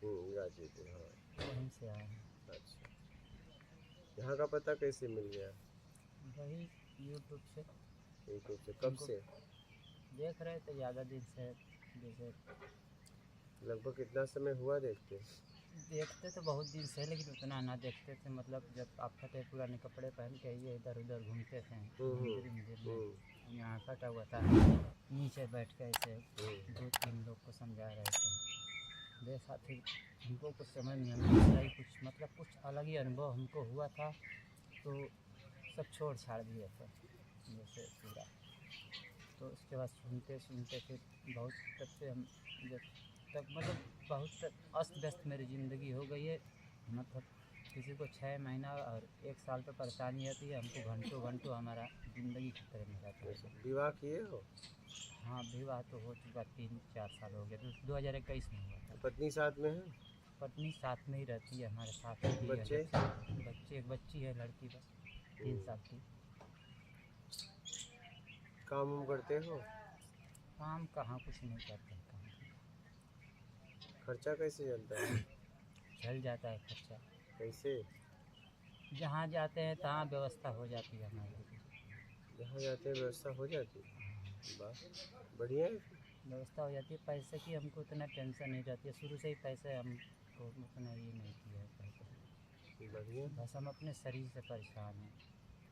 गाजीपुर, हाँ। वहीं से आए हैं। अच्छा, यहाँ का पता कैसे मिल गया? वही यूट्यूब से। यूट्यूब से। कब हमको से? देख रहे थे ज़्यादा दिन से, जैसे लगभग कितना समय हुआ देखते? देखते तो बहुत दिन से, लेकिन उतना ना देखते थे। मतलब जब आप फटे पुराने कपड़े पहन के ये इधर उधर घूमते थे मंदिर मंदिर में, यहाँ फटा हुआ था, नीचे बैठ के ऐसे 2-3 लोग को समझा रहे थे। देखा फिर हमको कुछ समझ नहीं, हमको ही कुछ मतलब कुछ अलग ही अनुभव हमको हुआ था, तो सब छोड़ छाड़ दिए थे जैसे पूरा। तो उसके बाद सुनते सुनते फिर बहुत तब से हम जब तक मतलब बहुत अस्त व्यस्त मेरी ज़िंदगी हो गई है। मतलब किसी को 6 महीना और 1 साल पे परेशानी आती है, हमको घंटों घंटों हमारा ज़िंदगी खतरे में रहती है। विवाह किए हो? हाँ, विवाह तो हो चुका 3-4 साल हो गए, 2021 में हुआ था। पत्नी साथ में है? पत्नी साथ में ही रहती है, हमारे साथ ही है। बच्चे? बच्चे एक बच्ची है, लड़की बस 3 साल की। काम वाम करते हो? काम कहाँ, कुछ नहीं करते हैं काम। खर्चा कैसे चलता है? चल जाता है खर्चा, कैसे? जहाँ जाते हैं तहाँ व्यवस्था हो जाती है हमारी। जहाँ जाते हैं व्यवस्था हो जाती है? वाह, बढ़िया है। व्यवस्था हो जाती है पैसे की, हमको उतना टेंशन नहीं रहती है। शुरू से ही पैसे हमको उतना ये नहीं किया है पैसे, बढ़िया। बस हम अपने शरीर से परेशान हैं।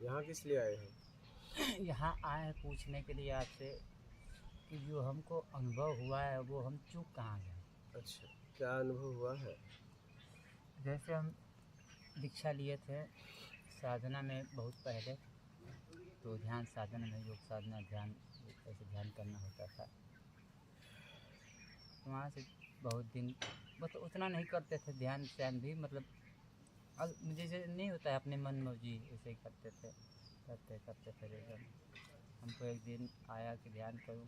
यहाँ किस लिए आए हो? यहाँ आए हैं पूछने के लिए आपसे कि जो हमको अनुभव हुआ है वो हम चूक कहाँ गए। अच्छा, क्या अनुभव हुआ है? जैसे हम दीक्षा लिए थे साधना में बहुत पहले, तो ध्यान साधना में योग साधना ध्यान ऐसे ध्यान करना होता था। वहाँ से बहुत दिन बस उतना नहीं करते थे ध्यान श्यान भी, मतलब अब जैसे नहीं होता है अपने मन मर्जी, ऐसे ही करते थे, करते करते फिर एकदम हमको एक दिन आया कि ध्यान करूँ।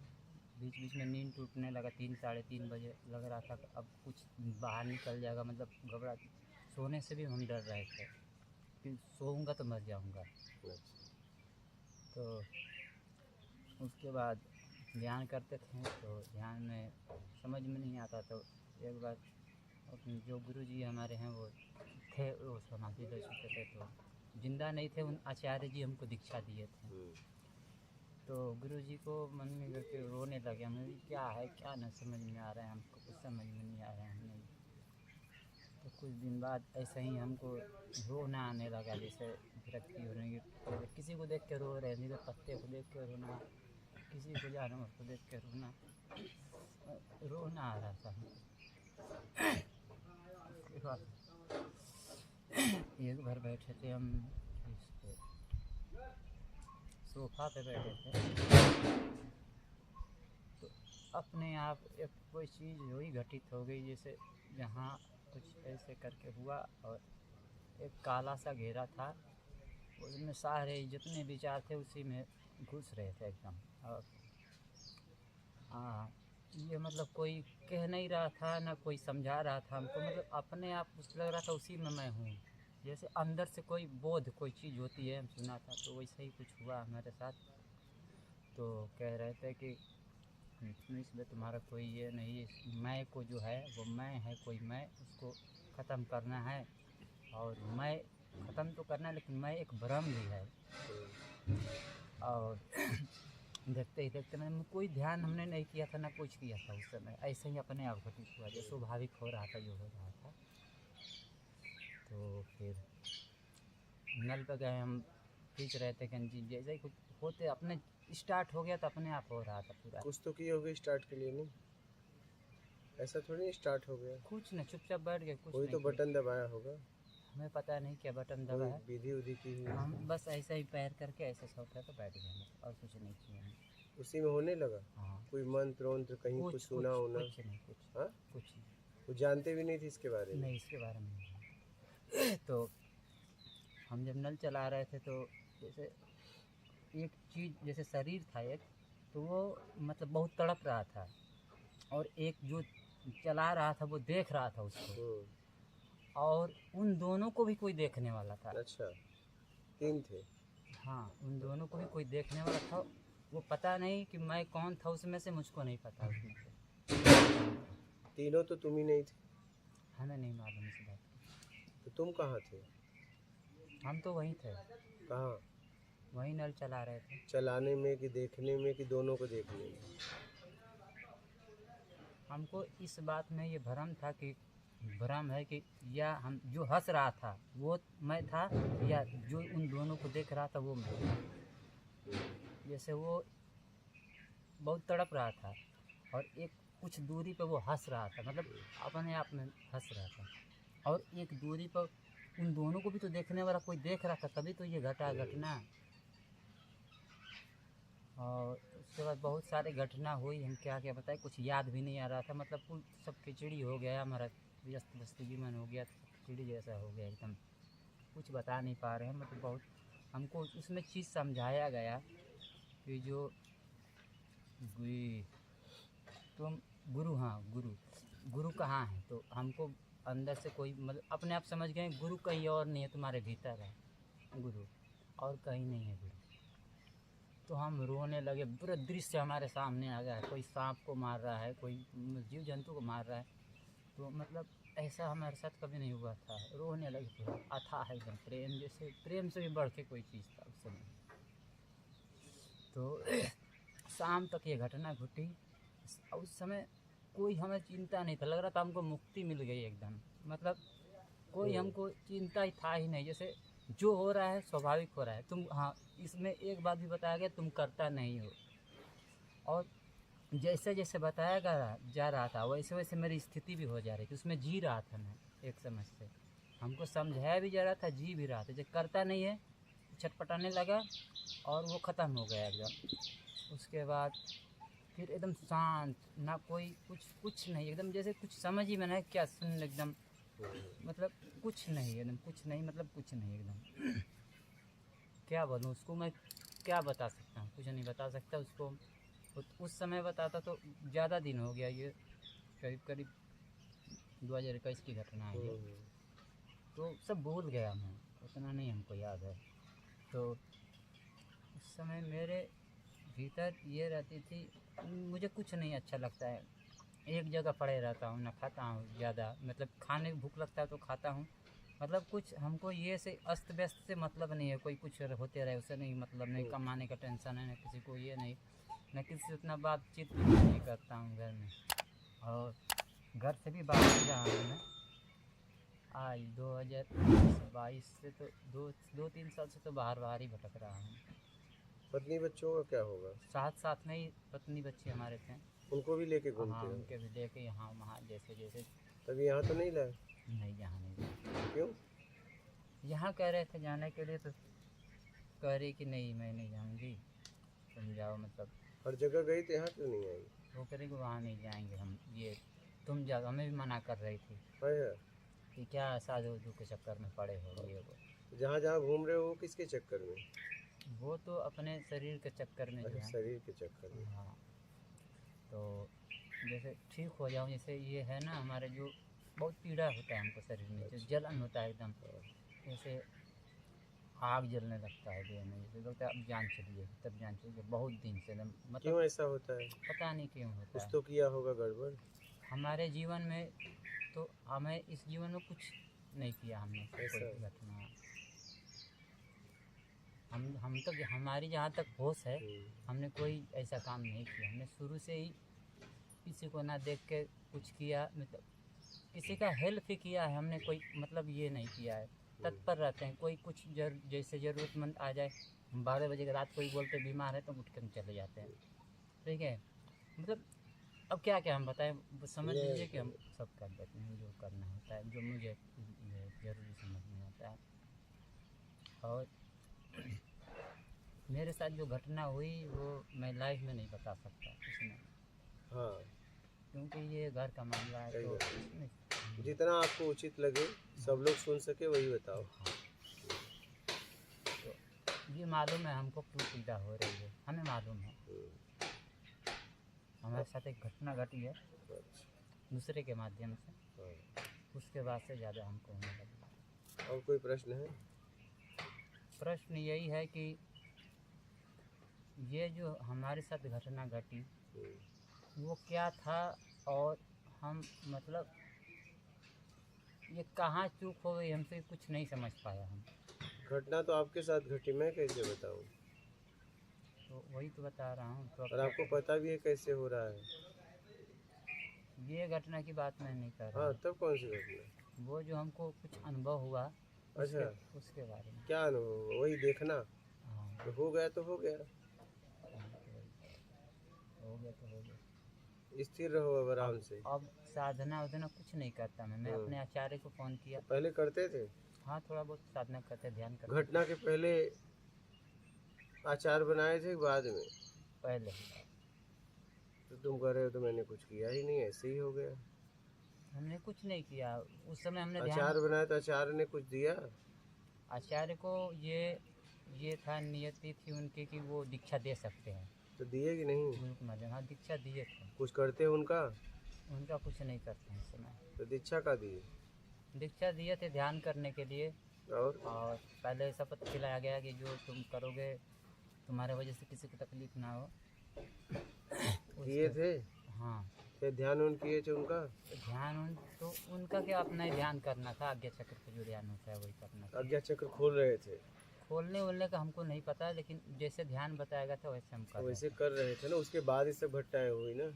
बीच बीच में नींद टूटने लगा, 3-3:30 बजे लग रहा था कि अब कुछ बाहर निकल जाएगा, मतलब घबरा। सोने से भी हम डर रहे थे कि सोऊंगा तो मर जाऊंगा। तो उसके बाद ध्यान करते थे, तो ध्यान में समझ में नहीं आता। तो एक बार अपने जो गुरु जी हमारे हैं वो थे, वो समाधि ले चुके थे, तो जिंदा नहीं थे। उन आचार्य जी हमको दीक्षा दिए थे। तो गुरु जी को मन में करके रोने लगे, हमें क्या है क्या न समझ में आ रहा है, हमको कुछ समझ में नहीं आ रहा है। हमने तो कुछ दिन बाद ऐसे ही हमको रोना आने लगा, जैसे विरक्ति होने की, किसी को देख के रो रहे, जैसे पत्ते को देख के रोना, किसी को जानवर को देख के रोना, रोना आ रहा था हमको। उसके बाद एक बार बैठे थे हम इस पे सोफा पे बैठे थे, तो अपने आप एक कोई चीज़ हुई घटित हो गई, जैसे यहाँ कुछ ऐसे करके हुआ और एक काला सा घेरा था, उसमें सारे जितने विचार थे उसी में घुस रहे थे एकदम। और हाँ, ये मतलब कोई कह नहीं रहा था ना कोई समझा रहा था हमको, मतलब अपने आप कुछ लग रहा था उसी में मैं हूँ, जैसे अंदर से कोई बोध कोई चीज़ होती है, हम सुना था। तो वैसे ही कुछ हुआ हमारे साथ। तो कह रहे थे कि इसमें तुम्हारा कोई ये नहीं है, मैं को जो है वो मैं है, कोई मैं उसको ख़त्म करना है। और मैं ख़त्म तो करना है, लेकिन मैं एक भ्रम भी है। और देखते ही देखते मैंने कोई ध्यान हमने नहीं किया था ना कुछ किया था उस समय, ऐसे ही अपने आप घटित हुआ, जो स्वाभाविक हो रहा था, जो हो रहा था। तो फिर नल पे गए, हम खींच रहे थे गंजी, जैसे ही होते अपने स्टार्ट हो गया तो अपने आप हो रहा था पूरा। कुछ तो किए होगे स्टार्ट के लिए, नहीं ऐसा थोड़ी स्टार्ट हो गया? कुछ नहीं, चुपचाप बैठ गए, कुछ कोई नहीं तो किया। बटन दबाया होगा। हमें पता नहीं क्या बटन दबा कोई है, विधि उधि की हुई? हम बस ऐसे ही पैर करके ऐसे सोफे पे बैठ गए बस, और कुछ नहीं किया हम। उसी में होने लगा? हाँ, कोई मंत्र वंत्र कहीं कुछ कुछ सुना होना? कुछ नहीं, कुछ हाँ, कुछ नहीं, कुछ जानते भी नहीं थे इसके बारे में? नहीं इसके बारे में नहीं। तो हम जब नल चला रहे थे, तो जैसे एक चीज़ जैसे शरीर था एक, तो वो मतलब बहुत तड़प रहा था, और एक जो चला रहा था वो देख रहा था उसको, और उन दोनों को भी कोई देखने वाला था। अच्छा, 3 थे? हाँ, उन दोनों को भी कोई देखने वाला था। वो पता नहीं कि मैं कौन था उसमें से, मुझको नहीं पता उसमें से। तीनों तो तुम ही नहीं थे? हमें नहीं मालूम इस बात का। तो तुम कहाँ थे? हम तो वहीं थे, कहाँ? वहीं नल चला रहे थे। चलाने में कि देखने में कि दोनों को देखने में? हमको इस बात में ये भ्रम था कि भ्रम है कि या हम जो हंस रहा था वो मैं था, या जो उन दोनों को देख रहा था वो मैं था। जैसे वो बहुत तड़प रहा था और एक कुछ दूरी पर वो हंस रहा था, मतलब अपने आप में हंस रहा था, और एक दूरी पर उन दोनों को भी तो देखने वाला कोई देख रहा था, तभी तो ये घटना। और उसके बाद बहुत सारे घटना हुई, हम क्या क्या बताएं, कुछ याद भी नहीं आ रहा था, मतलब कुल सब खिचड़ी हो गया, हमारा व्यस्त व्यस्त जीवन हो गया, सब खिचड़ी जैसा हो गया एकदम, कुछ बता नहीं पा रहे हैं। मतलब बहुत हमको उसमें चीज़ समझाया गया कि जो तुम गुरु, हाँ गुरु, गुरु कहाँ है, तो हमको अंदर से कोई मतलब अपने आप समझ गए गुरु कहीं और नहीं है, तुम्हारे भीतर है गुरु, और कहीं नहीं है गुरु। तो हम रोने लगे, पूरा दृश्य हमारे सामने आ गया, कोई सांप को मार रहा है, कोई जीव जंतु को मार रहा है, तो मतलब ऐसा हमारे साथ कभी नहीं हुआ था। रोने लगे, पूरा अथाह एकदम प्रेम, जैसे प्रेम से भी बढ़ के कोई चीज़ था उस समय। तो शाम तक ये घटना घटी। उस समय कोई हमें चिंता नहीं था, लग रहा था हमको मुक्ति मिल गई एकदम, मतलब कोई हमको चिंता ही था ही नहीं, जैसे जो हो रहा है स्वाभाविक हो रहा है। तुम, हाँ इसमें एक बात भी बताया गया, तुम करता नहीं हो, और जैसे जैसे बताया गया जा रहा था वैसे वैसे मेरी स्थिति भी हो जा रही थी, उसमें जी रहा था मैं एक समझ से, हमको समझाया भी जा रहा था, जी भी रहा था। जब करता नहीं है छटपटाने लगा और वो ख़त्म हो गया एकदम। उसके बाद फिर एकदम शांत, ना कोई कुछ नहीं, एकदम जैसे कुछ समझ ही में नहीं क्या सुन, एकदम मतलब कुछ नहीं, एकदम कुछ नहीं, मतलब कुछ नहीं एकदम। क्या बोलूँ उसको मैं, क्या बता सकता हूँ, कुछ नहीं बता सकता उसको। उस समय बताता तो ज़्यादा दिन हो गया, ये करीब करीब 2021 की घटना है ये, तो सब भूल गया मैं, उतना नहीं हमको याद है। तो उस समय मेरे भीतर ये रहती थी, मुझे कुछ नहीं अच्छा लगता है, एक जगह पड़े रहता हूँ, ना खाता हूँ ज़्यादा, मतलब खाने की भूख लगता है तो खाता हूँ, मतलब कुछ हमको ये से अस्त व्यस्त से मतलब नहीं है, कोई कुछ होते रहे उससे नहीं मतलब, नहीं कमाने का टेंशन है, ना किसी को ये नहीं, मैं किसी से उतना बातचीत भी नहीं करता हूँ घर में, और घर से भी बाहर रहा हूँ मैं आज 2022 से, तो दो तीन साल से तो बाहर ही भटक रहा हूँ। पत्नी बच्चों का क्या होगा? साथ साथ में ही पत्नी बच्चे हमारे थे। उनको भी लेके हाँ घूमते हो? उनके भी लेके यहाँ वहाँ जैसे जैसे। तब यहाँ तो नहीं लाए? नहीं, यहाँ नहीं गए। क्यों? यहाँ कह रहे थे जाने के लिए, तो कह रही कि नहीं मैं नहीं जाऊँगी, तुम जाओ, मतलब हर जगह गई तो यहाँ क्यों नहीं आई? वो कह रही कि वहाँ नहीं जाएंगे हम, ये तुम जाओ, हमें भी मना कर रही थी है। कि क्या साधु के चक्कर में पड़े हो ये वो। तो जहाँ जहाँ घूम रहे हो वो किसके चक्कर में? वो तो अपने शरीर के चक्कर में जो अच्छा, है। शरीर के चक्कर में। हाँ, तो जैसे ठीक हो जाऊँ, जैसे ये है ना हमारे जो बहुत पीड़ा होता है हमको शरीर में, जो जलन होता है एकदम, जैसे आग जलने लगता है देह में, जैसे लगता है अब जान चली है, तब जान चली है, बहुत दिन से एकदम, मतलब क्यों ऐसा होता है? पता नहीं क्यों होता कुछ है तो किया होगा गड़बड़। हमारे जीवन में। तो हमें इस जीवन में कुछ नहीं किया हमने, कोई ऐसा? घटना, हम तो हमारी जहाँ तक होश है, हमने कोई ऐसा काम नहीं किया, हमने शुरू से ही किसी को ना देख के कुछ किया, मतलब किसी का हेल्प ही किया है हमने, कोई मतलब ये नहीं किया है। तत्पर रहते हैं, कोई कुछ जैसे ज़रूरतमंद आ जाए, 12 बजे के रात कोई बोलते बीमार है तो उठ कर चले जाते हैं, ठीक है, मतलब अब क्या क्या हम बताएं, समझ लीजिए कि हम सब कर देते हैं जो करना होता है, जो मुझे ज़रूरी समझ में आता है। और मेरे साथ जो घटना हुई वो मैं लाइफ में नहीं बता सकता इसमें, हाँ, क्योंकि ये घर का मामला है, तो इसमें जितना आपको उचित लगे सब लोग सुन सके वही बताओ। तो ये मालूम है हमको क्यों पीड़ा हो रही है, हमें मालूम है, हमारे साथ एक घटना घटी है दूसरे के माध्यम से, उसके बाद से ज़्यादा हमको होने लगा। और कोई प्रश्न है? प्रश्न यही है कि ये जो हमारे साथ घटना घटी वो क्या था, और हम मतलब ये कहाँ चूक हो गई हमसे कुछ नहीं समझ पाया हम। घटना तो आपके साथ घटी, मैं कैसे बताऊं? तो वही तो बता रहा हूँ। तो और आपको पता भी है कैसे हो रहा है। ये घटना की बात मैं नहीं कर रहा हाँ, हूँ। तब कौन सी घटना? वो जो हमको कुछ अनुभव हुआ अच्छा, उसके बारे में। क्या अनुभव? वही देखना। हाँ तो हो गया तो हो गया, हाँ, तो वही हो गया तो हो गया। स्थिर रहो अब आराम से। अब साधना उधना कुछ नहीं करता मैं अपने आचार्य को फ़ोन किया। तो पहले करते थे? हाँ थोड़ा बहुत साधना करते, ध्यान करते। घटना के पहले आचार बनाए थे बाद में? पहले तो तुम कह रहे हो तो मैंने कुछ किया ही नहीं, ऐसे ही हो गया। हमने कुछ नहीं किया उस समय। हमने आचार ध्यान बनाया तो आचार्य ने कुछ दिया? आचार्य को ये था, नियति थी उनकी कि वो दीक्षा दे सकते हैं। तो दिए कि नहीं? गुरु के माध्यम, हाँ दीक्षा दिए थे। कुछ करते हो उनका? उनका कुछ नहीं करते हैं इस समय। तो दीक्षा का दिए? दीक्षा दिए थे ध्यान करने के लिए। और और पहले शपथ खिलाया गया कि जो तुम करोगे तुम्हारे वजह से किसी को तकलीफ ना हो। किए थे? हाँ क्या ध्यान उन किए थे उनका? ध्यान तो उनका क्या, अपना ही ध्यान करना था। आज्ञा चक्र का जो ध्यान होता है वही करना था। आज्ञा चक्र खोल रहे थे? खोलने वोलने का हमको नहीं पता, लेकिन जैसे ध्यान बताया गया था वैसे हम कर रहे वैसे थे। कर रहे थे ना, उसके बाद ये सब घटनाएं हुई ना।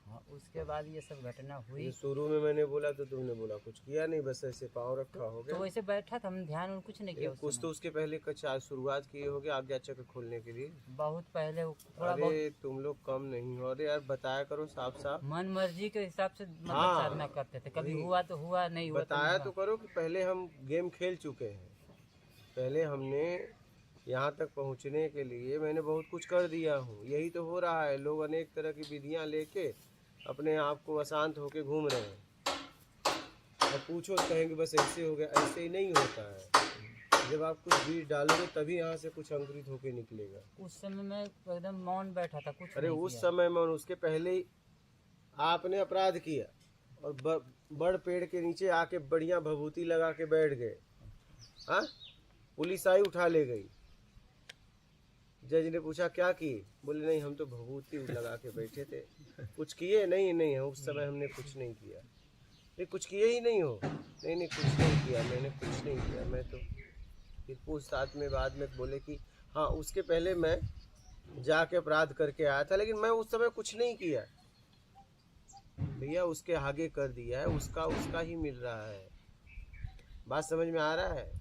हाँ उसके बाद ये सब घटना हुई। ये शुरू में मैंने बोला तो तुमने बोला कुछ किया नहीं, बस ऐसे पाँव रखा हो तो गया। वैसे बैठा था, हमने ध्यान कुछ नहीं किया उस कुछ समय। तो उसके पहले कुछ शुरुआत किए होगे आज्ञा चक्र खोलने के लिए। बहुत पहले थोड़ा अरे बहुत तुम लोग कम नहीं हो। अरे यार बताया करो साफ साफ। मन मर्जी के हिसाब से मतलब हाँ, साधना करते थे। कभी वही। हुआ तो हुआ, नहीं हुआ तो बताया नहीं तो हुआ। करो कि पहले हम गेम खेल चुके हैं। पहले हमने यहाँ तक पहुँचने के लिए मैंने बहुत कुछ कर दिया हूँ। यही तो हो रहा है, लोग अनेक तरह की विधियाँ लेके अपने आप को अशांत होके घूम रहे हैं। और पूछो तो कहेंगे बस ऐसे हो गया। ऐसे ही नहीं होता है। जब आप कुछ बीज डालोगे तभी यहाँ से कुछ अंकुरित होके निकलेगा। उस समय मैं एकदम मौन बैठा था, कुछ अरे नहीं उस किया। समय में, उसके पहले ही आपने अपराध किया और बड़ पेड़ के नीचे आके बढ़िया भभूति लगा के बैठ गए। हाँ, पुलिस आई उठा ले गई। जज ने पूछा क्या किए? बोले नहीं हम तो भभूति लगा के बैठे थे। कुछ किए? नहीं नहीं उस समय हमने कुछ नहीं किया। नहीं कुछ किए ही नहीं हो? नहीं नहीं कुछ नहीं किया, मैंने कुछ नहीं किया। मैं तो फिर पूछताछ में बाद में बोले कि हाँ उसके पहले मैं जाके अपराध करके आया था, लेकिन मैं उस समय कुछ नहीं किया। भैया उसके आगे कर दिया है, उसका ही मिल रहा है। बात समझ में आ रहा है?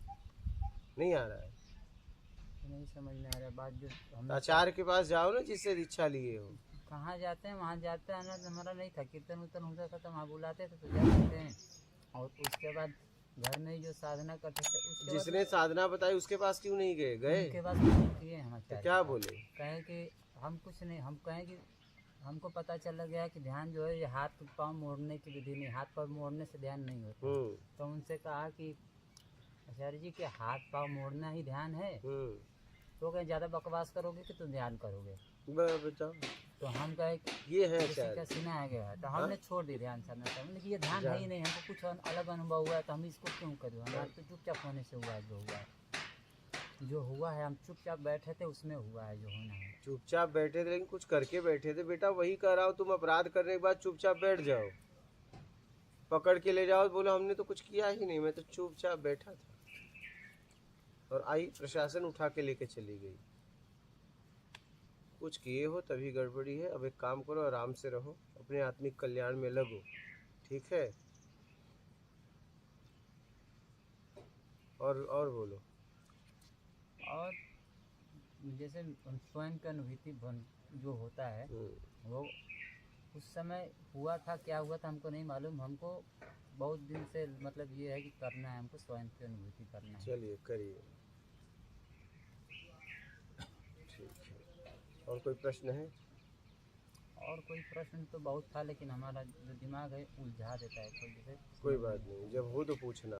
नहीं आ रहा है? नहीं समझ में आ रहा बात। जो हम आचार्य के पास जाओ ना जिससे दीक्षा लिए हो। कहाँ जाते हैं, वहाँ जाते हैं ना। हमारा नहीं था, कीर्तन उर्तन होता था तो वहाँ बुलाते थे तो जा सकते हैं। और उसके बाद घर में जो साधना करते थे उसके बाद जिसने साधना बताई उसके पास क्यों नहीं गए? गए? उनके पास फोन किए हम तो आचार्य क्या के पास। बोले? कहे कि हम कुछ नहीं, हम कहें कि हमको पता चला गया कि ध्यान जो है ये हाथ पाँव मोड़ने की विधि नहीं, हाथ पाँव मोड़ने से ध्यान नहीं होता। तो उनसे कहा कि आचार्य जी के हाथ पाँव मोड़ना ही ध्यान है। तो कहें ज़्यादा बकवास करोगे कि तुम ध्यान करोगे। बताओ। तो हम कहे ये है किसी का आचार्य। सीना आ गया है तो हमने छोड़ दी ध्यान साधना। हमने कि ये ध्यान है ही नहीं, हमको कुछ अलग अनुभव हुआ है तो हम इसको क्यों करूँ। हमारा तो चुपचाप होने से हुआ है जो हुआ है। जो हुआ है हम चुपचाप बैठे थे, उसमें हुआ है जो होना है। चुपचाप बैठे थे लेकिन कुछ करके बैठे थे। बेटा वही कह रहा हूँ, तुम अपराध करने के बाद चुपचाप बैठ जाओ, पकड़ के ले जाओ, बोलो हमने तो कुछ किया ही नहीं, मैं तो चुपचाप बैठा था। और आई प्रशासन उठा के लेके चली गई। कुछ किए हो तभी गड़बड़ी है। अब एक काम करो, आराम से रहो, अपने आत्मिक कल्याण में लगो, ठीक है? और बोलो। और जैसे स्वयं का अनुभूति जो होता है वो उस समय हुआ था, क्या हुआ था हमको नहीं मालूम। हमको बहुत दिन से मतलब ये है कि करना है, हमको स्वयं की अनुभूति करना है। चलिए करिए, ठीक है। और कोई प्रश्न है? और कोई प्रश्न तो बहुत था, लेकिन हमारा जो दिमाग है उलझा देता है। तो जैसे कोई बात नहीं, जब हो तो पूछना।